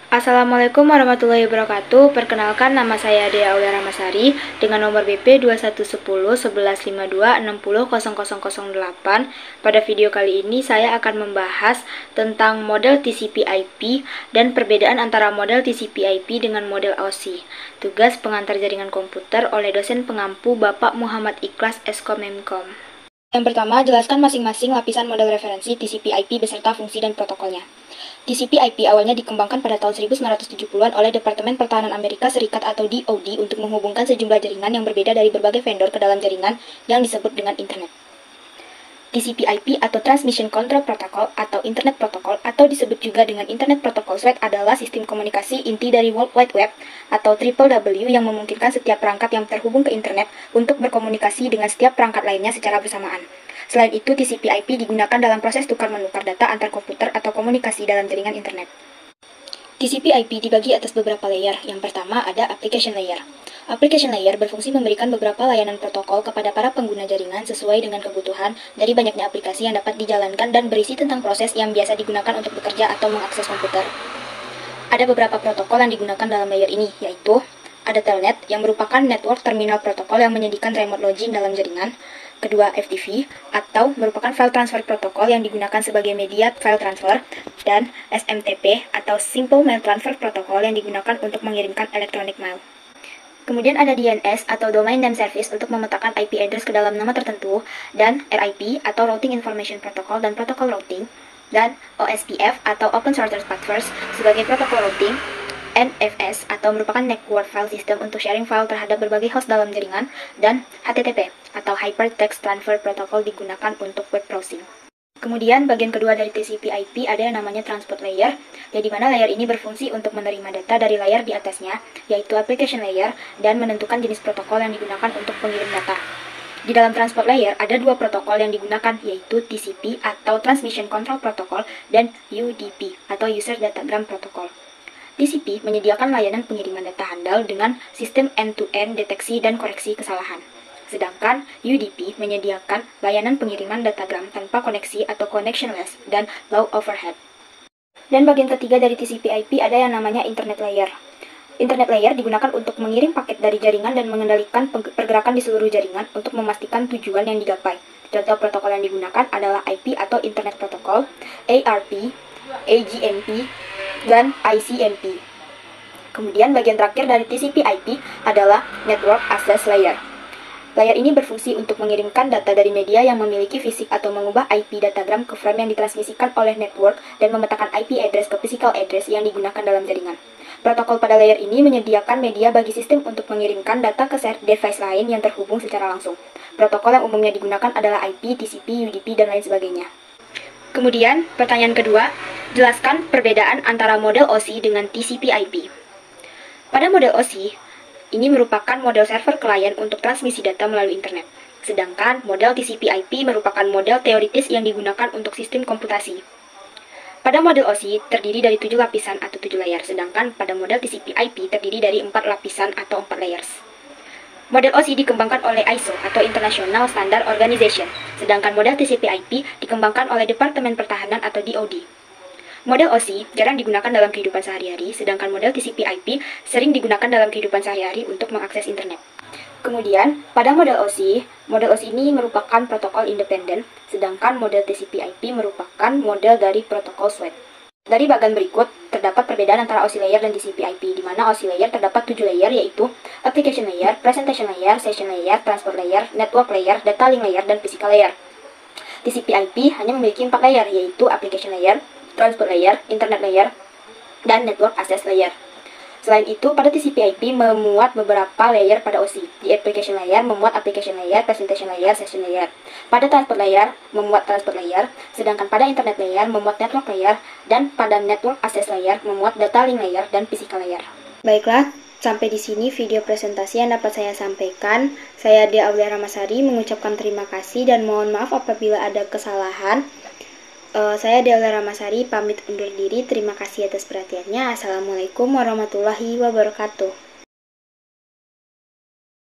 Assalamualaikum warahmatullahi wabarakatuh. Perkenalkan, nama saya Dea Aulia Ramasari dengan nomor BP 2110 1152 60 0008. Pada video kali ini saya akan membahas tentang model TCP/IP dan perbedaan antara model TCP/IP dengan model OSI. Tugas pengantar jaringan komputer oleh dosen pengampu Bapak Muhammad Ikhlas Eskomemkom. Yang pertama, jelaskan masing-masing lapisan model referensi TCP/IP beserta fungsi dan protokolnya. TCP/IP awalnya dikembangkan pada tahun 1970-an oleh Departemen Pertahanan Amerika Serikat atau DoD untuk menghubungkan sejumlah jaringan yang berbeda dari berbagai vendor ke dalam jaringan yang disebut dengan Internet. TCP/IP atau Transmission Control Protocol atau Internet Protocol atau disebut juga dengan Internet Protocol Suite adalah sistem komunikasi inti dari World Wide Web atau WWW yang memungkinkan setiap perangkat yang terhubung ke Internet untuk berkomunikasi dengan setiap perangkat lainnya secara bersamaan. Selain itu, TCP/IP digunakan dalam proses tukar-menukar data antar komputer atau komunikasi dalam jaringan Internet. TCP/IP dibagi atas beberapa layer. Yang pertama ada Application Layer. Application Layer berfungsi memberikan beberapa layanan protokol kepada para pengguna jaringan sesuai dengan kebutuhan dari banyaknya aplikasi yang dapat dijalankan dan berisi tentang proses yang biasa digunakan untuk bekerja atau mengakses komputer. Ada beberapa protokol yang digunakan dalam layer ini, yaitu ada Telnet yang merupakan Network Terminal Protocol yang menyediakan remote login dalam jaringan. Kedua, FTP atau merupakan File Transfer Protocol yang digunakan sebagai media file transfer, dan SMTP atau Simple Mail Transfer Protocol yang digunakan untuk mengirimkan electronic mail. Kemudian ada DNS atau Domain Name Service untuk memetakan IP address ke dalam nama tertentu, dan RIP atau Routing Information Protocol dan protokol routing, dan OSPF atau Open Shortest Path sebagai protokol routing, NFS atau merupakan Network File System untuk sharing file terhadap berbagai host dalam jaringan, dan HTTP atau Hypertext Transfer Protocol digunakan untuk web browsing. Kemudian bagian kedua dari TCP/IP ada yang namanya Transport Layer, yang dimana layer ini berfungsi untuk menerima data dari layer di atasnya, yaitu Application Layer, dan menentukan jenis protokol yang digunakan untuk pengirim data. Di dalam Transport Layer ada dua protokol yang digunakan, yaitu TCP atau Transmission Control Protocol dan UDP atau User Datagram Protocol. TCP menyediakan layanan pengiriman data handal dengan sistem end-to-end deteksi dan koreksi kesalahan. Sedangkan UDP menyediakan layanan pengiriman datagram tanpa koneksi atau connectionless dan low overhead. Dan bagian ketiga dari TCP/IP ada yang namanya Internet Layer. Internet Layer digunakan untuk mengirim paket dari jaringan dan mengendalikan pergerakan di seluruh jaringan untuk memastikan tujuan yang digapai. Contoh protokol yang digunakan adalah IP atau Internet Protocol, ARP, AGNP, dan ICMP. Kemudian bagian terakhir dari TCP/IP adalah Network Access Layer. Layer ini berfungsi untuk mengirimkan data dari media yang memiliki fisik atau mengubah IP datagram ke frame yang ditransmisikan oleh network dan memetakan IP address ke physical address yang digunakan dalam jaringan. Protokol pada layer ini menyediakan media bagi sistem untuk mengirimkan data ke shared device lain yang terhubung secara langsung. Protokol yang umumnya digunakan adalah IP, TCP, UDP, dan lain sebagainya. Kemudian, pertanyaan kedua, jelaskan perbedaan antara model OSI dengan TCP/IP. Pada model OSI, ini merupakan model server klien untuk transmisi data melalui internet. Sedangkan model TCP/IP merupakan model teoritis yang digunakan untuk sistem komputasi. Pada model OSI terdiri dari 7 lapisan atau 7 layer, sedangkan pada model TCP/IP terdiri dari 4 lapisan atau 4 layers. Model OSI dikembangkan oleh ISO atau International Standard Organization, sedangkan model TCP/IP dikembangkan oleh Departemen Pertahanan atau DoD. Model OSI jarang digunakan dalam kehidupan sehari-hari, sedangkan model TCP/IP sering digunakan dalam kehidupan sehari-hari untuk mengakses internet. Kemudian, pada model OSI ini merupakan protokol independen, sedangkan model TCP/IP merupakan model dari protokol suite. Dari bagian berikut, terdapat perbedaan antara OSI Layer dan TCP/IP, di mana OSI Layer terdapat 7 layer, yaitu Application Layer, Presentation Layer, Session Layer, Transport Layer, Network Layer, Data Link Layer, dan Physical Layer. TCP/IP hanya memiliki 4 layer, yaitu Application Layer, Transport Layer, Internet Layer, dan Network Access Layer. Selain itu, pada TCP/IP memuat beberapa layer pada OSI. Di Application Layer memuat Application Layer, Presentation Layer, Session Layer. Pada Transport Layer memuat Transport Layer, sedangkan pada Internet Layer memuat Network Layer, dan pada Network Access Layer memuat Data Link Layer dan Physical Layer. Baiklah, sampai di sini video presentasi yang dapat saya sampaikan. Saya Dea Aulia Ramasari mengucapkan terima kasih dan mohon maaf apabila ada kesalahan. Saya Dea Aulia Ramasari pamit undur diri. Terima kasih atas perhatiannya. Assalamualaikum warahmatullahi wabarakatuh.